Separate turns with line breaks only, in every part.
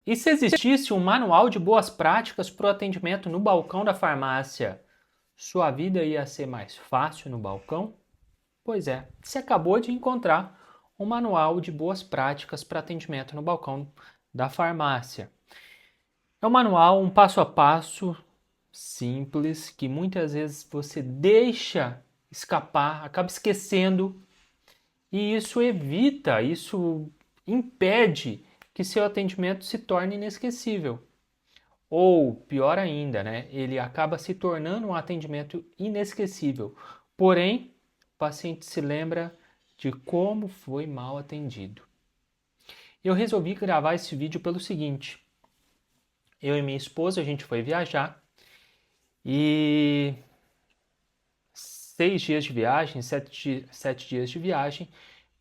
E se existisse um manual de boas práticas para o atendimento no balcão da farmácia, sua vida ia ser mais fácil no balcão? Pois é, você acabou de encontrar um manual de boas práticas para atendimento no balcão da farmácia. É um manual, um passo a passo simples que muitas vezes você deixa escapar, acaba esquecendo, e isso impede que seu atendimento se torne inesquecível. Ou, pior ainda, né? Ele acaba se tornando um atendimento inesquecível. Porém, o paciente se lembra de como foi mal atendido. Eu resolvi gravar esse vídeo pelo seguinte: eu e minha esposa, a gente foi viajar e 6 dias de viagem, sete dias de viagem,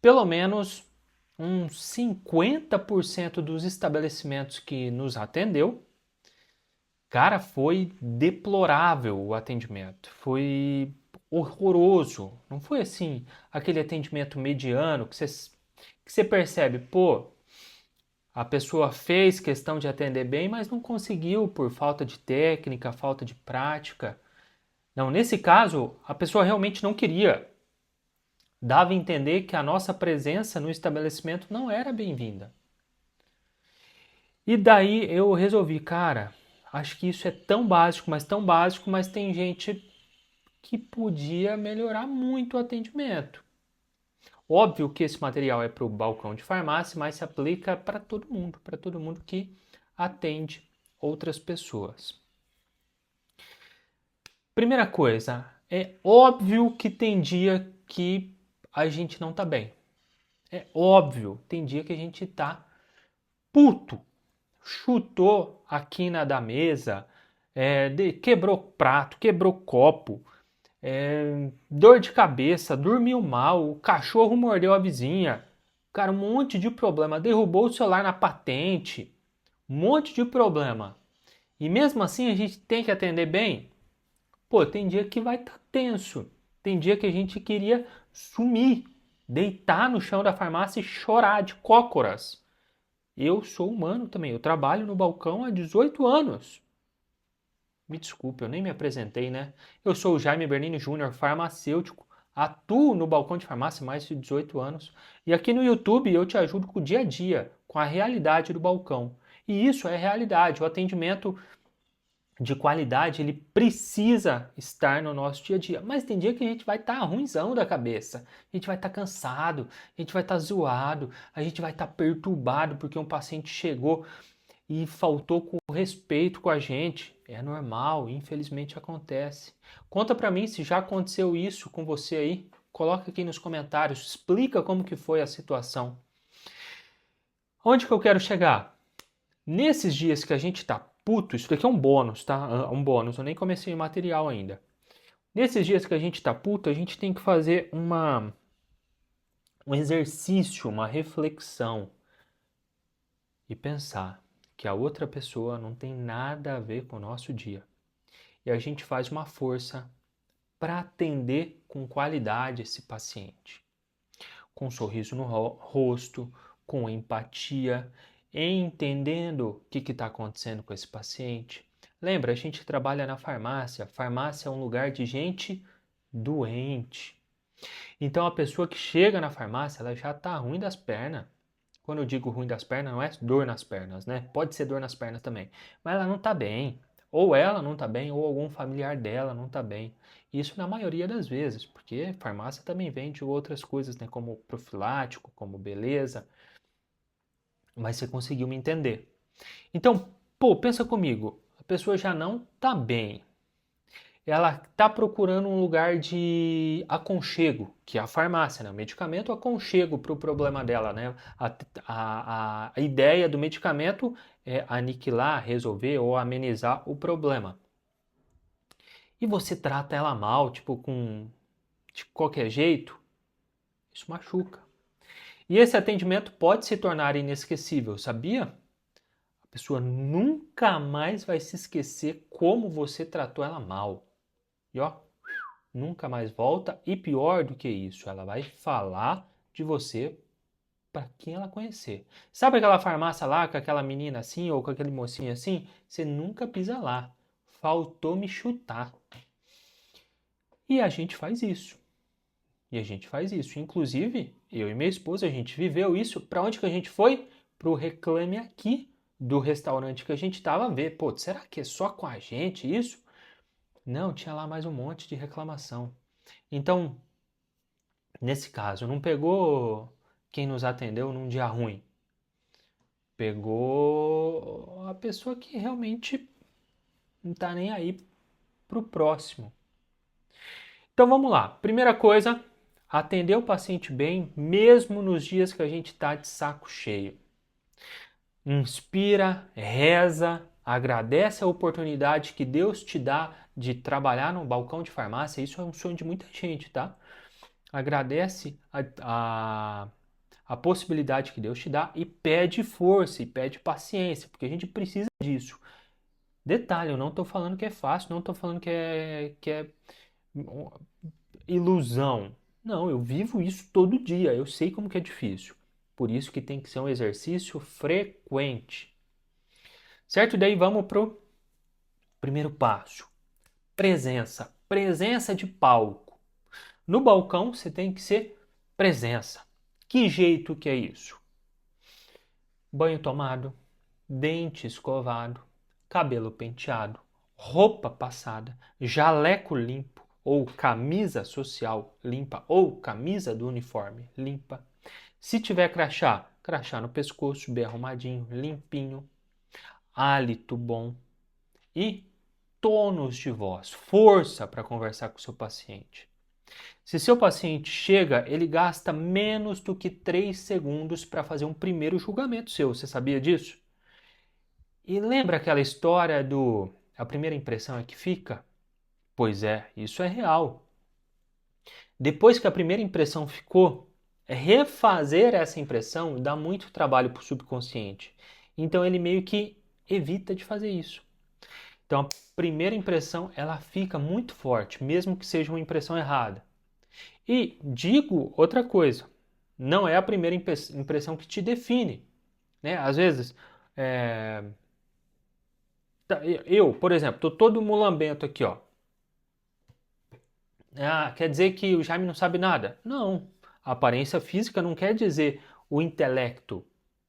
pelo menos uns 50% dos estabelecimentos que nos atendeu. Cara, foi deplorável o atendimento. Foi horroroso. Não foi assim, aquele atendimento mediano que você percebe, pô, a pessoa fez questão de atender bem, mas não conseguiu por falta de técnica, falta de prática. Não, nesse caso, a pessoa realmente não queria. Dava a entender que a nossa presença no estabelecimento não era bem-vinda. E daí eu resolvi, cara, acho que isso é tão básico, mas tem gente que podia melhorar muito o atendimento. Óbvio que esse material é para o balcão de farmácia, mas se aplica para todo mundo que atende outras pessoas. Primeira coisa, é óbvio que tem dia que a gente não tá bem. É óbvio, tem dia que a gente tá puto, chutou a quina da mesa, quebrou prato, quebrou copo, dor de cabeça, dormiu mal, o cachorro mordeu a vizinha, cara, um monte de problema, derrubou o celular na patente, um monte de problema. E mesmo assim a gente tem que atender bem? Pô, tem dia que vai estar tenso, tem dia que a gente queria sumir, deitar no chão da farmácia e chorar de cócoras. Eu sou humano também, eu trabalho no balcão há 18 anos. Me desculpe, eu nem me apresentei, né? Eu sou o Jaime Bernini Júnior, farmacêutico, atuo no balcão de farmácia há mais de 18 anos e aqui no YouTube eu te ajudo com o dia a dia, com a realidade do balcão. E isso é realidade, o atendimento de qualidade ele precisa estar no nosso dia a dia. Mas tem dia que a gente vai estar ruinzão da cabeça, a gente vai estar cansado, a gente vai estar zoado, a gente vai estar perturbado porque um paciente chegou e faltou com respeito com a gente. É normal, infelizmente acontece. Conta pra mim se já aconteceu isso com você aí. Coloca aqui nos comentários, explica como que foi a situação. Onde que eu quero chegar? Nesses dias que a gente tá puto, isso daqui é um bônus, tá? Um bônus, eu nem comecei o material ainda. Nesses dias que a gente tá puto, a gente tem que fazer um exercício, uma reflexão e pensar que a outra pessoa não tem nada a ver com o nosso dia. E a gente faz uma força para atender com qualidade esse paciente. Com um sorriso no rosto, com empatia, entendendo o que está acontecendo com esse paciente. Lembra, a gente trabalha na farmácia. Farmácia é um lugar de gente doente. Então a pessoa que chega na farmácia, ela já está ruim das pernas. Quando eu digo ruim das pernas, não é dor nas pernas, né? Pode ser dor nas pernas também. Mas ela não está bem. Ou ela não está bem, ou algum familiar dela não está bem. Isso na maioria das vezes, porque farmácia também vende outras coisas, né? Como profilático, como beleza. Mas você conseguiu me entender. Então, pô, pensa comigo. A pessoa já não está bem. Ela está procurando um lugar de aconchego, que é a farmácia, né? O medicamento aconchego para o problema dela, né? A ideia do medicamento é aniquilar, resolver ou amenizar o problema. E você trata ela mal, tipo, de qualquer jeito, isso machuca. E esse atendimento pode se tornar inesquecível, sabia? A pessoa nunca mais vai se esquecer como você tratou ela mal. E ó, nunca mais volta e pior do que isso, ela vai falar de você para quem ela conhecer. Sabe aquela farmácia lá com aquela menina assim ou com aquele mocinho assim? Você nunca pisa lá. Faltou me chutar. E a gente faz isso. Inclusive, eu e minha esposa, a gente viveu isso. Para onde que a gente foi? Pro Reclame Aqui do restaurante que a gente tava a ver. Pô, será que é só com a gente isso? Não, tinha lá mais um monte de reclamação. Então, nesse caso, não pegou quem nos atendeu num dia ruim. Pegou a pessoa que realmente não tá nem aí pro próximo. Então vamos lá. Primeira coisa, atender o paciente bem, mesmo nos dias que a gente está de saco cheio. Inspira, reza, agradece a oportunidade que Deus te dá de trabalhar no balcão de farmácia. Isso é um sonho de muita gente, tá? Agradece a possibilidade que Deus te dá e pede força e pede paciência, porque a gente precisa disso. Detalhe, eu não estou falando que é fácil, não estou falando que é ilusão. Não, eu vivo isso todo dia, eu sei como que é difícil. Por isso que tem que ser um exercício frequente. Certo? Daí vamos pro primeiro passo. Presença. Presença de palco. No balcão você tem que ser presença. Que jeito que é isso? Banho tomado, dente escovado, cabelo penteado, roupa passada, jaleco limpo, ou camisa social limpa, ou camisa do uniforme limpa. Se tiver crachá, crachá no pescoço, bem arrumadinho, limpinho, hálito bom e tônus de voz, força para conversar com o seu paciente. Se seu paciente chega, ele gasta menos do que 3 segundos para fazer um primeiro julgamento seu. Você sabia disso? E lembra aquela história do a primeira impressão é que fica? Pois é, isso é real. Depois que a primeira impressão ficou, refazer essa impressão dá muito trabalho para o subconsciente. Então ele meio que evita de fazer isso. Então a primeira impressão ela fica muito forte, mesmo que seja uma impressão errada. E digo outra coisa, não é a primeira impressão que te define. Né? Às vezes, eu, por exemplo, estou todo mulambento aqui, ó. Ah, quer dizer que o Jaime não sabe nada? Não. A aparência física não quer dizer o intelecto,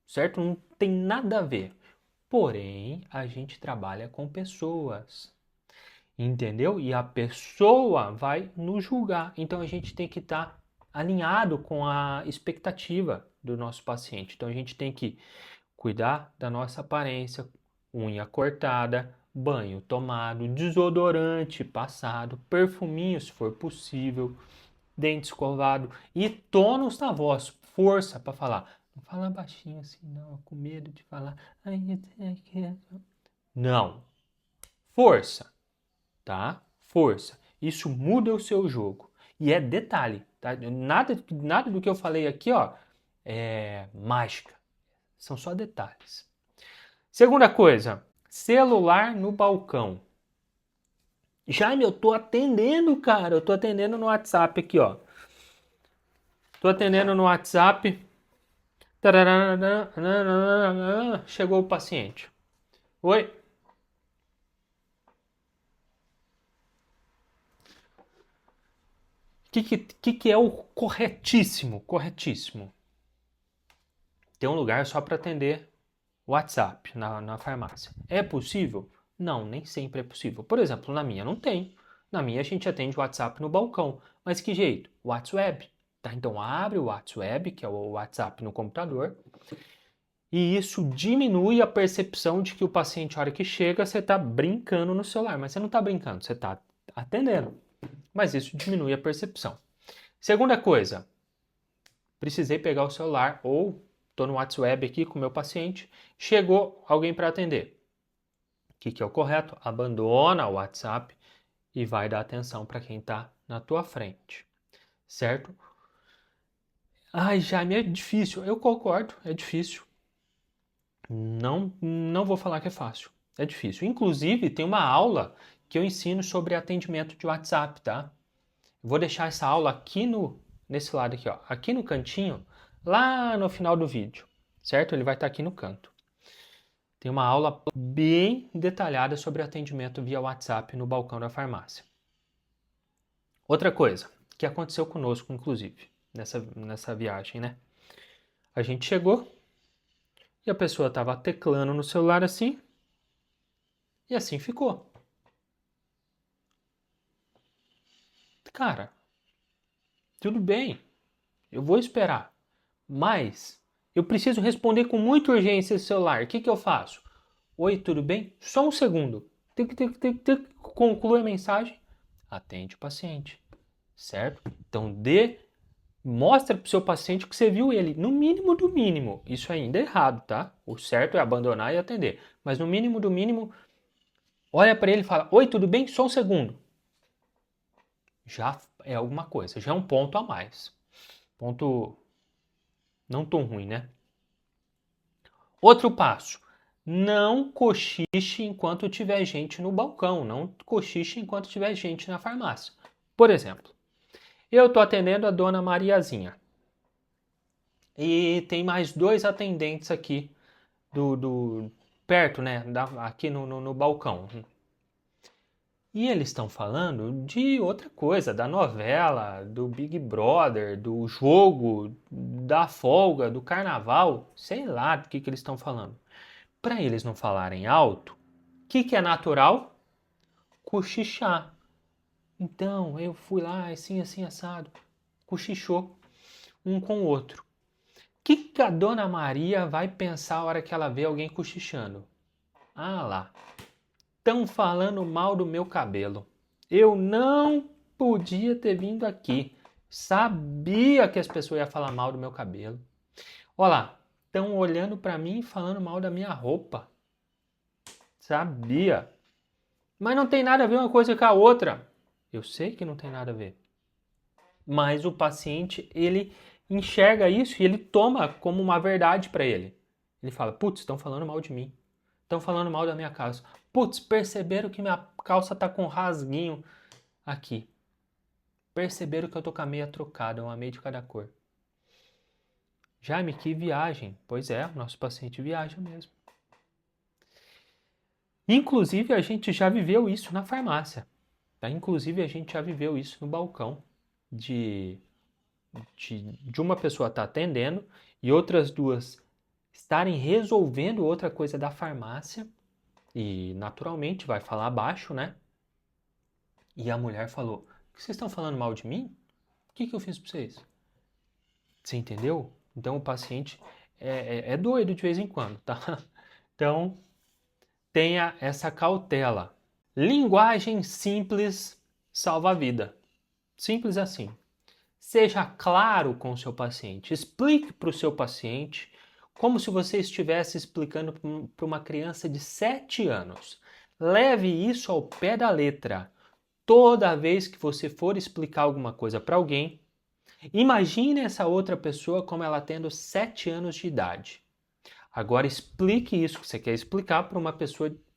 certo? Não tem nada a ver. Porém, a gente trabalha com pessoas, entendeu? E a pessoa vai nos julgar. Então, a gente tem que estar alinhado com a expectativa do nosso paciente. Então, a gente tem que cuidar da nossa aparência, unha cortada, banho tomado, desodorante passado, perfuminho se for possível, dente escovado e tônus na voz, força para falar. Não fala baixinho assim, não, com medo de falar. Não, força, tá? Força. Isso muda o seu jogo. E é detalhe, tá? Nada do que eu falei aqui, ó, é mágica. São só detalhes. Segunda coisa, celular no balcão. Jaime, eu tô atendendo, cara. Eu tô atendendo no WhatsApp aqui, ó. Tô atendendo no WhatsApp. Chegou o paciente. Oi? O que é o corretíssimo? Corretíssimo. Tem um lugar só para atender WhatsApp na farmácia. É possível? Não, nem sempre é possível. Por exemplo, na minha não tem. Na minha a gente atende o WhatsApp no balcão. Mas que jeito? WhatsApp. Tá? Então abre o WhatsApp, que é o WhatsApp no computador, e isso diminui a percepção de que o paciente, a hora que chega, você está brincando no celular. Mas você não está brincando, você está atendendo. Mas isso diminui a percepção. Segunda coisa, precisei pegar o celular ou estou no WhatsApp aqui com o meu paciente, chegou alguém para atender. O que é o correto? Abandona o WhatsApp e vai dar atenção para quem está na tua frente, certo? Ai, Jaime, é difícil. Eu concordo, é difícil. Não vou falar que é fácil. É difícil. Inclusive, tem uma aula que eu ensino sobre atendimento de WhatsApp, tá? Vou deixar essa aula aqui nesse lado aqui, ó. Aqui no cantinho lá no final do vídeo, certo? Ele vai estar aqui no canto. Tem uma aula bem detalhada sobre atendimento via WhatsApp no balcão da farmácia. Outra coisa que aconteceu conosco, inclusive, nessa viagem, né? A gente chegou e a pessoa estava teclando no celular assim e assim ficou. Cara, tudo bem, eu vou esperar, mas eu preciso responder com muita urgência esse celular. O que eu faço? Oi, tudo bem? Só um segundo. Conclui a mensagem. Atende o paciente, certo? Então, mostra para o seu paciente que você viu ele. No mínimo do mínimo. Isso ainda é errado, tá? O certo é abandonar e atender. Mas no mínimo do mínimo, olha para ele e fala: oi, tudo bem? Só um segundo. Já é alguma coisa. Já é um ponto a mais. Ponto não tão ruim, né? Outro passo. Não cochiche enquanto tiver gente no balcão. Não cochiche enquanto tiver gente na farmácia. Por exemplo, eu estou atendendo a dona Mariazinha. E tem mais 2 atendentes aqui perto, né? Aqui no balcão. E eles estão falando de outra coisa, da novela, do Big Brother, do jogo, da folga, do carnaval, sei lá do que eles estão falando. Para eles não falarem alto, o que é natural? Cochichar. Então, eu fui lá, assim, assim, assado. Cochichou um com o outro. O que a dona Maria vai pensar a hora que ela vê alguém cochichando? Ah lá, estão falando mal do meu cabelo. Eu não podia ter vindo aqui. Sabia que as pessoas iam falar mal do meu cabelo. Olha lá, estão olhando para mim e falando mal da minha roupa. Sabia. Mas não tem nada a ver uma coisa com a outra. Eu sei que não tem nada a ver. Mas o paciente, ele enxerga isso e ele toma como uma verdade para ele. Ele fala: putz, estão falando mal de mim. Estão falando mal da minha calça. Putz, perceberam que minha calça tá com rasguinho aqui. Perceberam que eu tô com a meia trocada, uma meia de cada cor. Jaime, que viagem. Pois é, nosso paciente viaja mesmo. Inclusive, a gente já viveu isso na farmácia. Tá? Inclusive, a gente já viveu isso no balcão. De uma pessoa estar atendendo e outras 2 estarem resolvendo outra coisa da farmácia. E, naturalmente, vai falar baixo, né? E a mulher falou: o que vocês estão falando mal de mim? O que eu fiz para vocês? Você entendeu? Então, o paciente é doido de vez em quando, tá? Então, tenha essa cautela. Linguagem simples salva a vida. Simples assim. Seja claro com o seu paciente. Explique para o seu paciente como se você estivesse explicando para uma criança de 7 anos. Leve isso ao pé da letra. Toda vez que você for explicar alguma coisa para alguém, imagine essa outra pessoa como ela tendo 7 anos de idade. Agora explique isso que você quer explicar para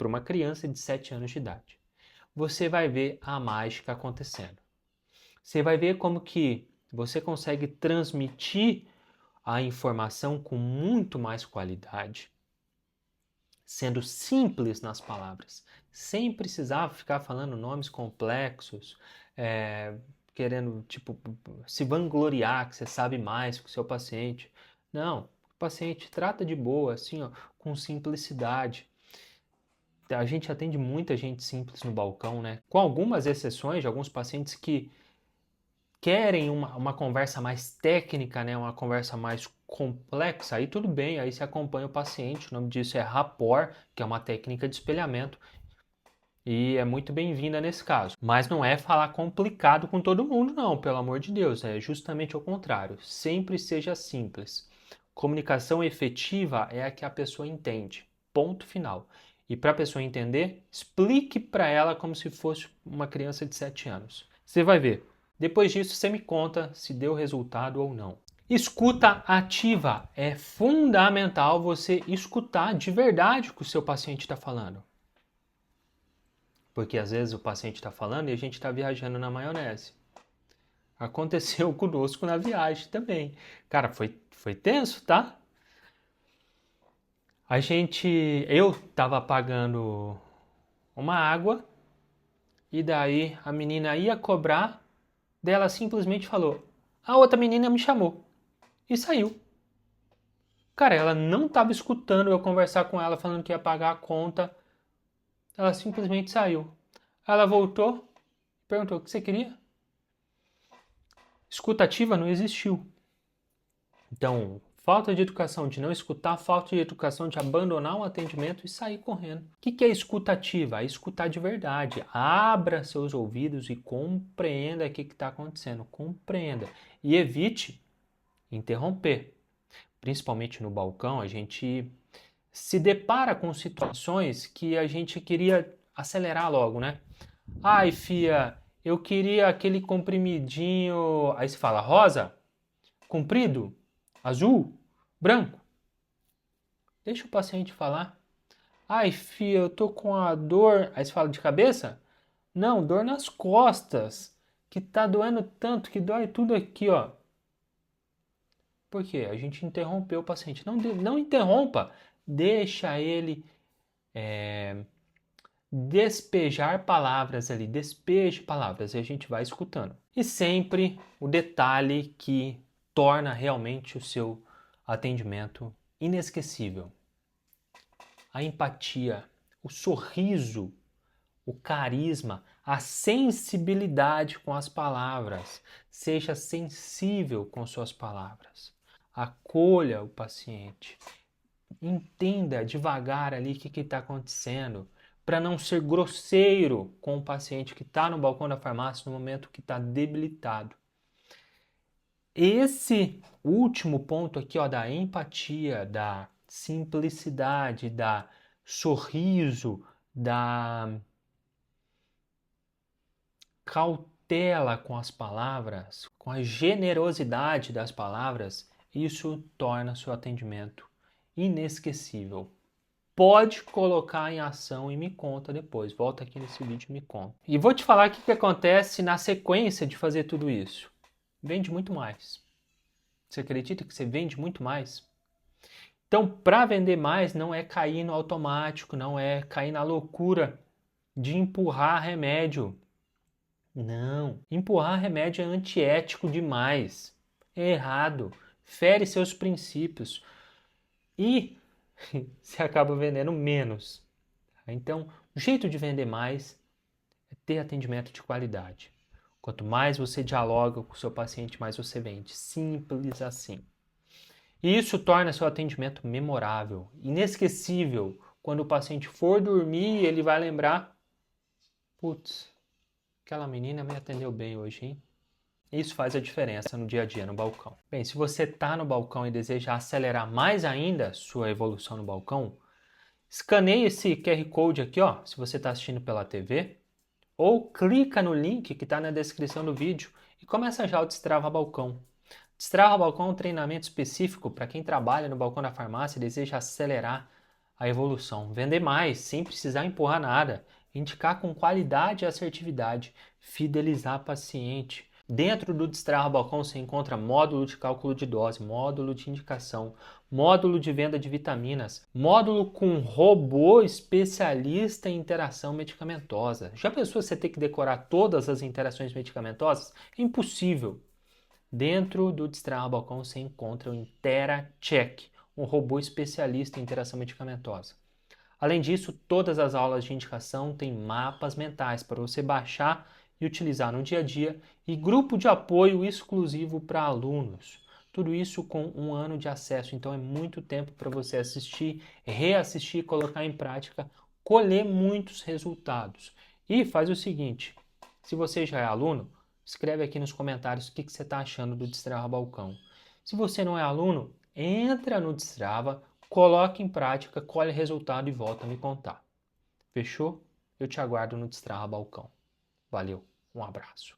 uma criança de 7 anos de idade. Você vai ver a mágica acontecendo. Você vai ver como que você consegue transmitir a informação com muito mais qualidade, sendo simples nas palavras, sem precisar ficar falando nomes complexos, querendo tipo se vangloriar que você sabe mais que o seu paciente. Não, o paciente trata de boa, assim, ó, com simplicidade. A gente atende muita gente simples no balcão, né? Com algumas exceções de alguns pacientes que querem uma conversa mais técnica, né? Uma conversa mais complexa, aí tudo bem, aí se acompanha o paciente. O nome disso é rapport, que é uma técnica de espelhamento. E é muito bem-vinda nesse caso. Mas não é falar complicado com todo mundo, não, pelo amor de Deus. É justamente o contrário. Sempre seja simples. Comunicação efetiva é a que a pessoa entende. Ponto final. E para a pessoa entender, explique para ela como se fosse uma criança de 7 anos. Você vai ver. Depois disso, você me conta se deu resultado ou não. Escuta ativa. É fundamental você escutar de verdade o que o seu paciente está falando. Porque às vezes o paciente está falando e a gente está viajando na maionese. Aconteceu conosco na viagem também. Cara, foi tenso, tá? Eu tava pagando uma água e daí a menina ia cobrar, daí ela simplesmente falou: "A outra menina me chamou" e saiu. Cara, ela não tava escutando eu conversar com ela falando que ia pagar a conta. Ela simplesmente saiu. Ela voltou, perguntou: "O que você queria?" Escutativa não existiu. Então, falta de educação de não escutar, falta de educação de abandonar um atendimento e sair correndo. O que é escutativa? É escutar de verdade. Abra seus ouvidos e compreenda o que está acontecendo. Compreenda. E evite interromper. Principalmente no balcão, a gente se depara com situações que a gente queria acelerar logo, né? Ai, fia, eu queria aquele comprimidinho. Aí você fala, rosa? Comprido? Azul? Branco? Deixa o paciente falar. Ai, fia, eu tô com a dor. Aí você fala de cabeça? Não, dor nas costas. Que tá doendo tanto, que dói tudo aqui, ó. Por quê? A gente interrompeu o paciente. Não interrompa. Deixa ele despejar palavras ali. Despeje palavras e a gente vai escutando. E sempre o detalhe que torna realmente o seu atendimento inesquecível. A empatia, o sorriso, o carisma, a sensibilidade com as palavras. Seja sensível com suas palavras. Acolha o paciente. Entenda devagar ali o que está acontecendo, para não ser grosseiro com o paciente que está no balcão da farmácia no momento que está debilitado. Esse último ponto aqui, ó, da empatia, da simplicidade, da sorriso, da cautela com as palavras, com a generosidade das palavras, isso torna seu atendimento inesquecível. Pode colocar em ação e me conta depois. Volta aqui nesse vídeo e me conta. E vou te falar o que acontece na sequência de fazer tudo isso. Vende muito mais. Você acredita que você vende muito mais? Então, para vender mais, não é cair no automático, não é cair na loucura de empurrar remédio. Não. Empurrar remédio é antiético demais. É errado. Fere seus princípios. E você acaba vendendo menos. Então, o jeito de vender mais é ter atendimento de qualidade. Quanto mais você dialoga com o seu paciente, mais você vende. Simples assim. E isso torna seu atendimento memorável, inesquecível. Quando o paciente for dormir, ele vai lembrar: putz, aquela menina me atendeu bem hoje, hein? Isso faz a diferença no dia a dia no balcão. Bem, se você está no balcão e deseja acelerar mais ainda sua evolução no balcão, escaneie esse QR Code aqui, ó, se você está assistindo pela TV, ou clica no link que está na descrição do vídeo e começa já o Destrava Balcão. Destrava Balcão é um treinamento específico para quem trabalha no balcão da farmácia e deseja acelerar a evolução, vender mais sem precisar empurrar nada, indicar com qualidade e assertividade, fidelizar paciente. Dentro do Destrava Balcão você encontra módulo de cálculo de dose, módulo de indicação, módulo de venda de vitaminas, módulo com robô especialista em interação medicamentosa. Já pensou você ter que decorar todas as interações medicamentosas? É impossível. Dentro do Destrava Balcão você encontra o InteraCheck, um robô especialista em interação medicamentosa. Além disso, todas as aulas de indicação têm mapas mentais para você baixar e utilizar no dia a dia e grupo de apoio exclusivo para alunos. Tudo isso com 1 ano de acesso, então é muito tempo para você assistir, reassistir, colocar em prática, colher muitos resultados. E faz o seguinte, se você já é aluno, escreve aqui nos comentários o que você está achando do Destrava Balcão. Se você não é aluno, entra no Destrava, coloque em prática, colhe resultado e volta a me contar. Fechou? Eu te aguardo no Destrava Balcão. Valeu, um abraço.